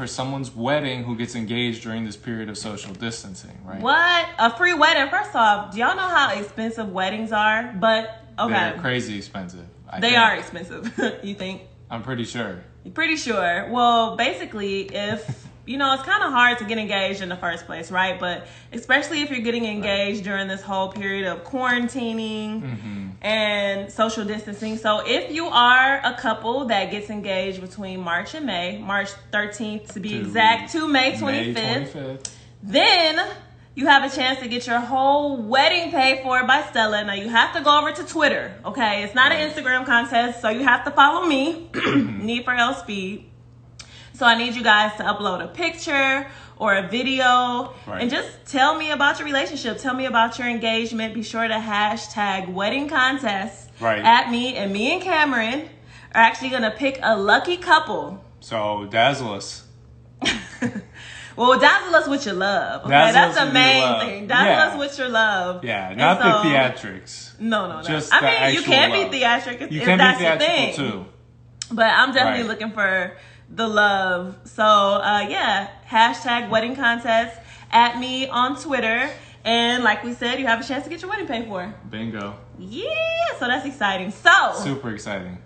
for someone's wedding who gets engaged during this period of social distancing, right? What? A free wedding? First off, do y'all know how expensive weddings are? But, okay. They're crazy expensive. They are expensive, you think? I'm pretty sure. You're pretty sure. Well, basically, if, you know, it's kind of hard to get engaged in the first place, right? But especially if you're getting engaged during this whole period of quarantining and social distancing. So if you are a couple that gets engaged between March and May, March 13th to be exact, to May 25th, then you have a chance to get your whole wedding paid for by Stella. Now, you have to go over to Twitter, okay? It's not an Instagram contest, so you have to follow me, Need for L Speed. So I need you guys to upload a picture or a video and just tell me about your relationship. Tell me about your engagement. Be sure to hashtag wedding contest at me. And me and Cameron are actually going to pick a lucky couple. So dazzle us. Well, dazzle us with your love. Okay, that's the main thing. Dazzle us with your love. Yeah, not the theatrics. No. Just I mean, you can love. be theatrical if that's your thing. Too. But I'm definitely looking for the love. So, hashtag wedding contest at me on Twitter. And like we said, you have a chance to get your wedding paid for. Bingo. Yeah, so that's exciting. So, super exciting.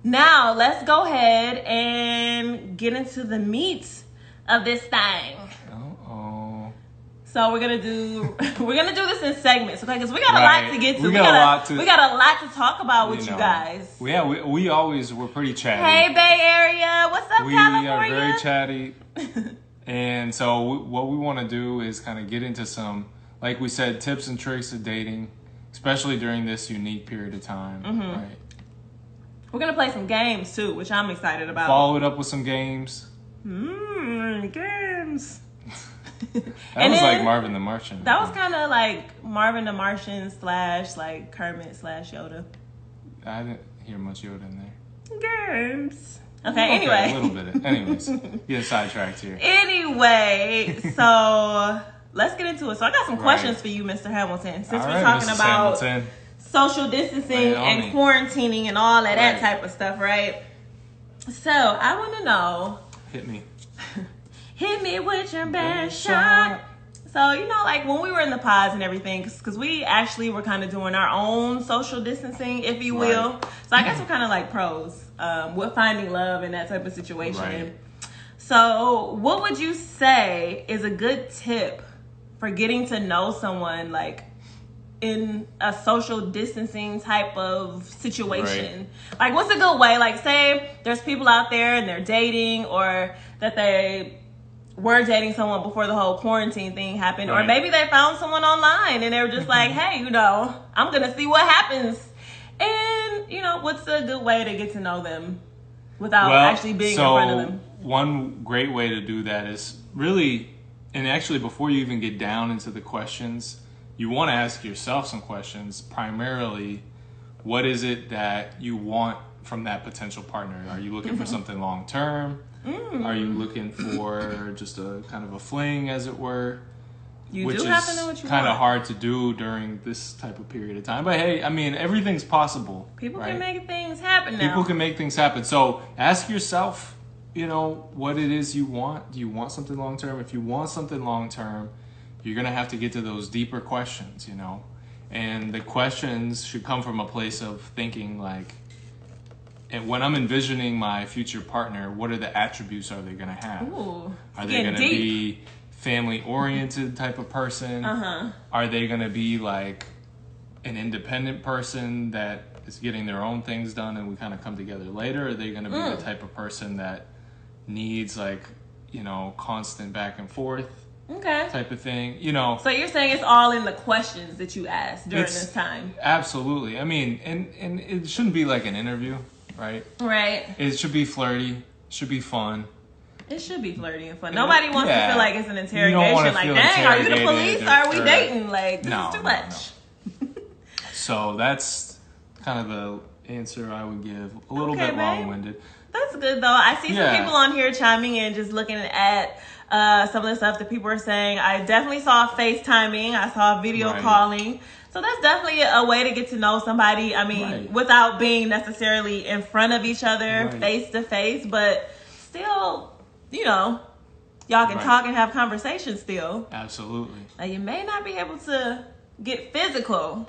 Now, let's go ahead and get into the meat of this thing. So we're gonna do this in segments, okay? Because we got a lot to get to. We got a lot to talk about with you guys. Yeah, we're pretty chatty. Hey, Bay Area, what's up, California? We are very chatty, and so what we want to do is kind of get into some, like we said, tips and tricks of dating, especially during this unique period of time. Right. We're gonna play some games too, which I'm excited about. Follow it up with some games. Games. That was like Marvin the Martian. That was kind of like Marvin the Martian / like Kermit / Yoda. I didn't hear much Yoda in there. Games. Okay, anyway. A little bit. Anyways, getting sidetracked here. Anyway, so let's get into it. So I got some questions for you, Mr. Hamilton. Since we're talking about social distancing and quarantining and all of that type of stuff, right? So I want to know. Hit me. Hit me with your best shot. So, you know, like when we were in the pods and everything, because we actually were kind of doing our own social distancing, if you will. So I guess we're kind of like pros with finding love in that type of situation. So what would you say is a good tip for getting to know someone like in a social distancing type of situation? Like, what's a good way? Like, say there's people out there and they're dating, or that they were dating someone before the whole quarantine thing happened, or maybe they found someone online and they were just like, hey, you know, I'm gonna see what happens. And, you know, what's a good way to get to know them without actually being in front of them? One great way to do that is really, and actually before you even get down into the questions, you want to ask yourself some questions. Primarily, what is it that you want from that potential partner? Are you looking for something long term? Are you looking for just a kind of a fling, as it were? Which do have to know what you want. Kind of hard to do during this type of period of time. But hey, I mean, everything's possible. People can make things happen now. People can make things happen. So ask yourself, you know, what it is you want. Do you want something long term? If you want something long term, you're going to have to get to those deeper questions, you know. And the questions should come from a place of thinking like, and when I'm envisioning my future partner, what are the attributes are they going to have? Are they going to be family-oriented type of person? Are they going to be like an independent person that is getting their own things done and we kind of come together later? Are they going to be the type of person that needs like, you know, constant back and forth type of thing? You know. So you're saying it's all in the questions that you ask during this time? Absolutely. I mean, and it shouldn't be like an interview. Right. It should be flirty. Should be fun. It should be flirty and fun. Nobody wants to feel like it's an interrogation. Like, dang, are you the police? Or are we dating? Like, this is too much. So that's kind of the answer I would give. A little bit long-winded. That's good, though. I see some people on here chiming in, just looking at some of the stuff that people are saying. I definitely saw FaceTiming. I saw video calling. So that's definitely a way to get to know somebody. I mean, without being necessarily in front of each other, face to face, but still, you know, y'all can Right. talk and have conversations still. Absolutely. Now, you may not be able to get physical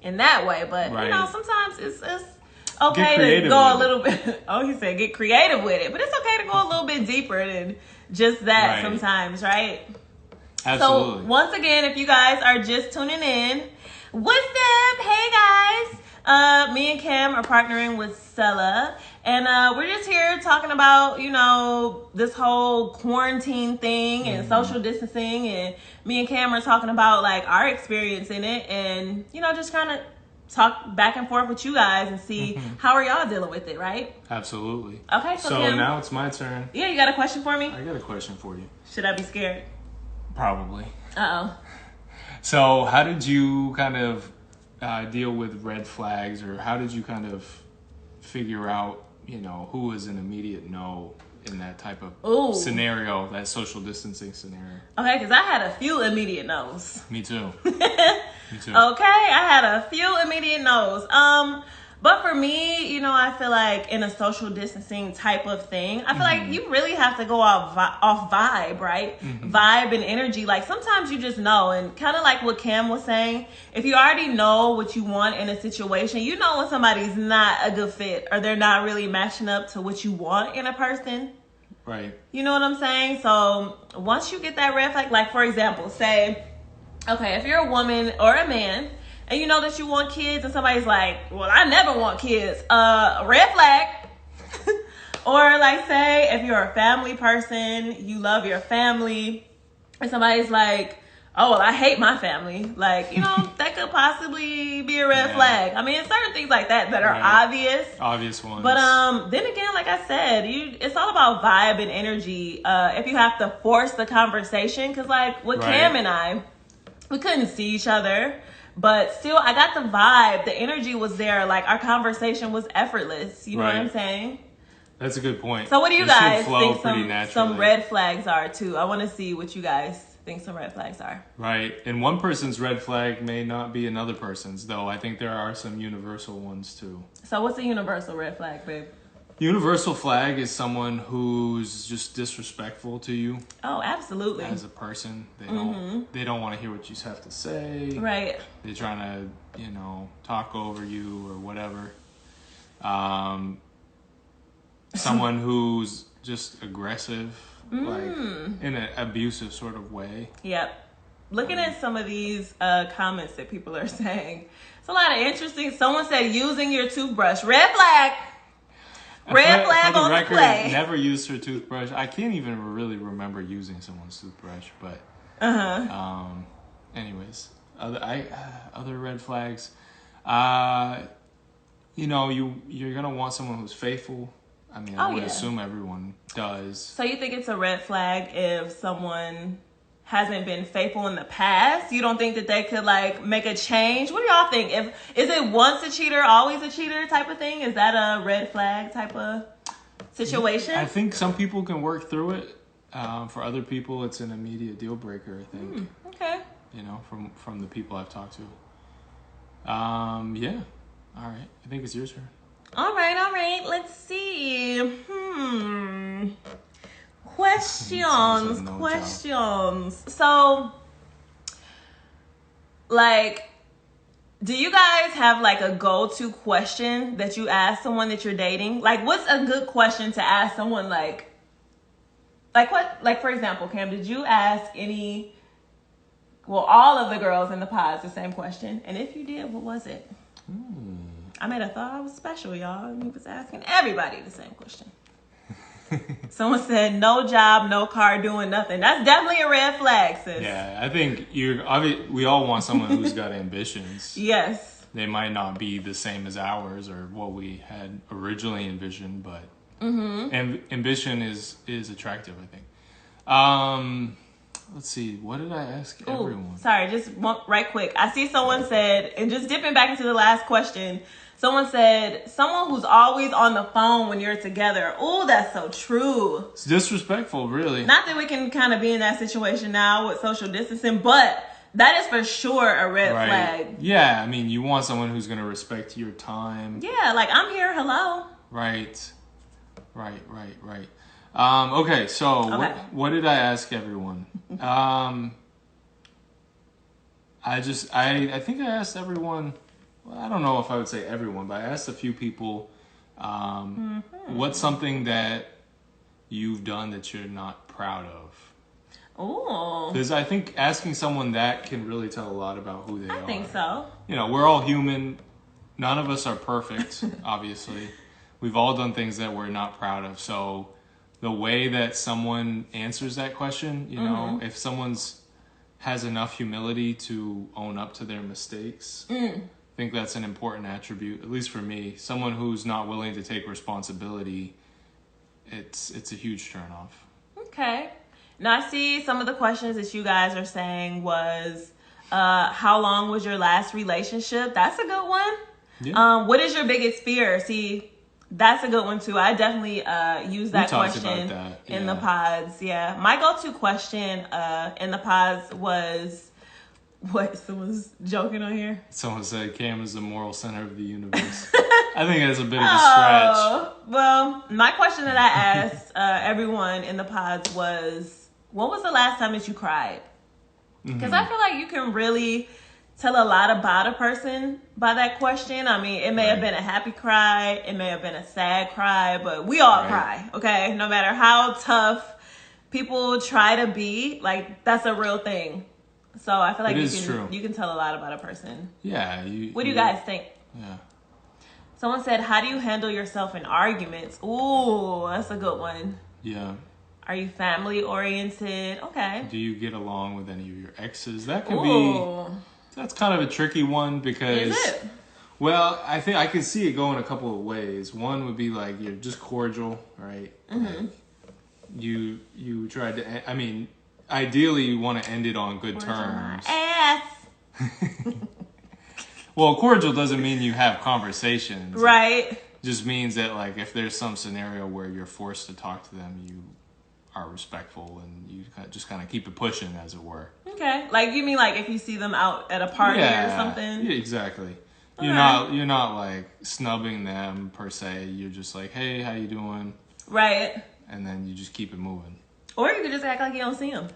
in that way, but, Right. you know, sometimes it's okay Get to creative go a with little bit. Oh, he said get creative with it, but it's okay to go a little bit deeper than just that Right. sometimes, right? Absolutely. So once again, if you guys are just tuning in, what's up? Hey guys, me and Kim are partnering with Stella, and we're just here talking about, you know, this whole quarantine thing and social distancing, and me and Kim are talking about like our experience in it, and you know, just kind of talk back and forth with you guys and see how are y'all dealing with it, right? Absolutely. Okay, so Kim, now it's my turn. yeah, you got a question for me? I got a question for you. Should I be scared? Probably. Uh-oh. So how did you kind of deal with red flags, or how did you kind of figure out, you know, who was an immediate no in that type of Ooh. scenario, that social distancing scenario? Okay, because I had a few immediate no's. Me too. Me too. Okay, I had a few immediate no's. But for me, you know, I feel like in a social distancing type of thing, I feel like you really have to go off vibe, right? Vibe and energy. Like sometimes you just know, and kind of like what Cam was saying, if you already know what you want in a situation, you know when somebody's not a good fit or they're not really matching up to what you want in a person. Right. You know what I'm saying? So once you get that red flag, like for example, say, okay, if you're a woman or a man and you know that you want kids and somebody's like, well, I never want kids, red flag. Or like say, if you're a family person, you love your family, and somebody's like, oh, well, I hate my family. Like, you know, that could possibly be a red flag. I mean, certain things like that are obvious. Obvious ones. But then again, like I said, it's all about vibe and energy. If you have to force the conversation, because like with Cam and I, we couldn't see each other, but still, I got the vibe. The energy was there. Like our conversation was effortless. You know what I'm saying? That's a good point. So what do you guys think pretty some red flags are too? I want to see what you guys think some red flags are. Right. And one person's red flag may not be another person's, though. I think there are some universal ones too. So what's a universal red flag, babe? Universal flag is someone who's just disrespectful to you. Oh, absolutely. As a person. They don't want to hear what you have to say. Right. They're trying to, you know, talk over you or whatever. Someone who's just aggressive, like in an abusive sort of way. Yep. Looking at some of these comments that people are saying, it's a lot of interesting. Someone said using your toothbrush. Red flag. Red flag on the play. Never used her toothbrush. I can't even really remember using someone's toothbrush, but anyways, other red flags. You know, you're gonna want someone who's faithful. I mean, I would assume everyone does. So you think it's a red flag if someone hasn't been faithful in the past? You don't think that they could like make a change? What do y'all think? Is it once a cheater, always a cheater type of thing? Is that a red flag type of situation? I think some people can work through it. For other people, it's an immediate deal breaker, I think. Okay. You know, from the people I've talked to. Yeah. All right. I think it's your turn. All right. Let's see. Questions. So, like, do you guys have like a go-to question that you ask someone that you're dating? Like, what's a good question to ask someone? Like what? Like, for example, Cam, did you ask all of the girls in the pods the same question? And if you did, what was it? I made a thought I was special, y'all. And he was asking everybody the same question. Someone said, no job, no car, doing nothing. That's definitely a red flag, sis. Yeah, I think we all want someone who's got ambitions. Yes. They might not be the same as ours or what we had originally envisioned, but ambition is attractive, I think. Let's see. What did I ask everyone? Sorry, just right quick. I see someone said, and just dipping back into the last question, someone said, someone who's always on the phone when you're together. Oh, that's so true. It's disrespectful, really. Not that we can kind of be in that situation now with social distancing, but that is for sure a red flag. Yeah, I mean, you want someone who's going to respect your time. Yeah, like, I'm here, hello. Right. Okay, so Okay. what did I ask everyone? I think I asked everyone. Well, I don't know if I would say everyone, but I asked a few people. What's something that you've done that you're not proud of? Ooh. Because I think asking someone that can really tell a lot about who they are. I think so. You know, we're all human. None of us are perfect, obviously. We've all done things that we're not proud of. So the way that someone answers that question, you know, if someone's has enough humility to own up to their mistakes, I think that's an important attribute, at least for me. Someone who's not willing to take responsibility, it's a huge turnoff. Okay. Now I see some of the questions that you guys are saying was, how long was your last relationship? That's a good one. Yeah. What is your biggest fear? See, that's a good one too. I definitely use that talked question about that. in the pods. Yeah. My go-to question in the pods was, what, someone's joking on here? Someone said Cam is the moral center of the universe. I think that's a bit of a stretch. Well, my question that I asked everyone in the pods was, when was the last time that you cried? Because I feel like you can really tell a lot about a person by that question. I mean, it may have been a happy cry, it may have been a sad cry, but we all cry, okay? No matter how tough people try to be, like, that's a real thing. So I feel like you can tell a lot about a person. Yeah. What do you guys think? Yeah. Someone said, how do you handle yourself in arguments? Ooh, that's a good one. Yeah. Are you family oriented? Okay. Do you get along with any of your exes? That can be... That's kind of a tricky one because... Is it? Well, I think I can see it going a couple of ways. One would be like you're just cordial, right? Like you tried to... I mean, ideally you want to end it on good terms. Ass. Well, cordial doesn't mean you have conversations. Right. It just means that like if there's some scenario where you're forced to talk to them, you are respectful and you just kind of keep it pushing, as it were. Okay. Like, you mean like if you see them out at a party or something? Yeah, exactly. Okay. You're not like snubbing them per se. You're just like, hey, how you doing? Right. And then you just keep it moving. Or you could just act like you don't see them.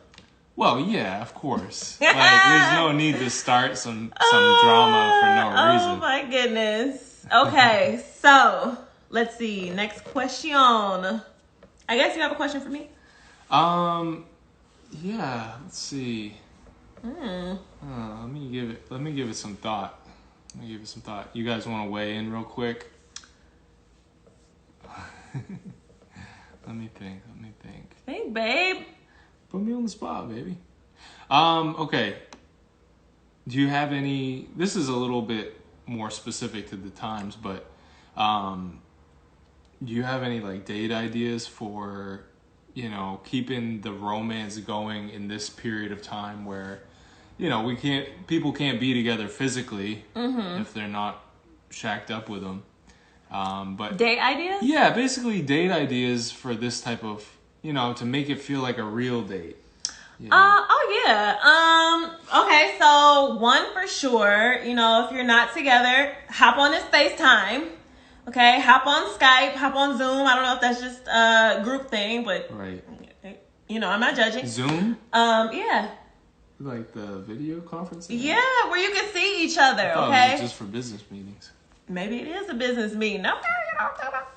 Well, yeah, of course. Like, there's no need to start some drama for no reason. Oh my goodness. Okay, so let's see. Next question. I guess you have a question for me? Yeah, let's see. Let me give it some thought. You guys want to weigh in real quick? Let me think. Think, babe. Put me on the spot, baby. Okay. Do you have any... This is a little bit more specific to the times, but do you have any like date ideas for, you know, keeping the romance going in this period of time where, you know, people can't be together physically if they're not shacked up with them. But date ideas? Yeah, basically date ideas for this type of, you know, to make it feel like a real date. You know? Okay, so one for sure, you know, if you're not together, hop on this FaceTime. Okay, hop on Skype, hop on Zoom. I don't know if that's just a group thing, but right. You know, I'm not judging. Zoom? Yeah. Like the video conferencing? Yeah, where you can see each other, I thought okay? it was just for business meetings. Maybe it is a business meeting. Okay, you know what I'm talking about.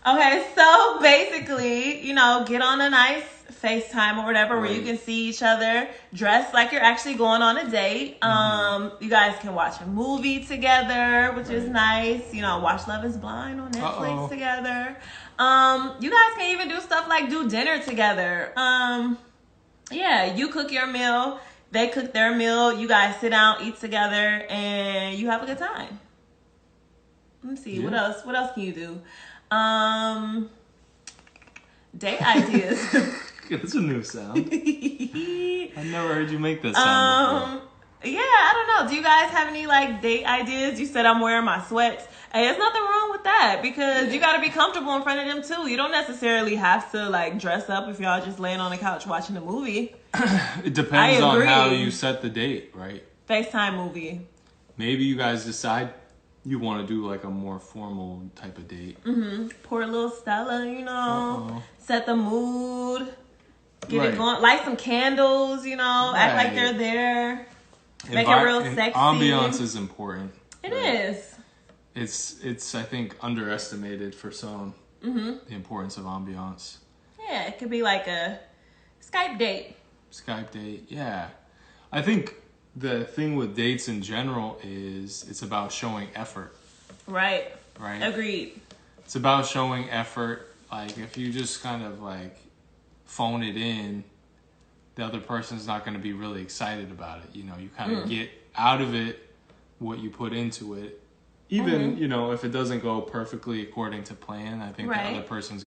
Okay, so basically, you know, get on a nice FaceTime or whatever where you can see each other, dress like you're actually going on a date. You guys can watch a movie together, which is nice. You know, watch Love is Blind on Netflix together. You guys can even do stuff like do dinner together. Yeah, you cook your meal, they cook their meal, you guys sit down, eat together, and you have a good time. Let me see, what else can you do? Date ideas. That's a new sound. I never heard you make that sound before. Yeah, I don't know. Do you guys have any like date ideas? You said I'm wearing my sweats. Hey, there's nothing wrong with that because you got to be comfortable in front of them too. You don't necessarily have to like dress up if y'all just laying on the couch watching a movie. It depends on how you set the date, right? FaceTime movie. Maybe you guys decide, you want to do like a more formal type of date. Pour a little Stella, you know, Uh-oh. set the mood, get Right. it going, light some candles, you know, act like they're there, make it real sexy. Ambiance is important. It is. It's I think underestimated for some. The importance of ambiance. Yeah, it could be like a Skype date. Skype date, yeah. I think the thing with dates in general is it's about showing effort. Right. Right. Agreed. It's about showing effort. Like if you just kind of like phone it in, the other person's not going to be really excited about it. You know, you kind of get out of it what you put into it. Even, you know, if it doesn't go perfectly according to plan, I think the other person's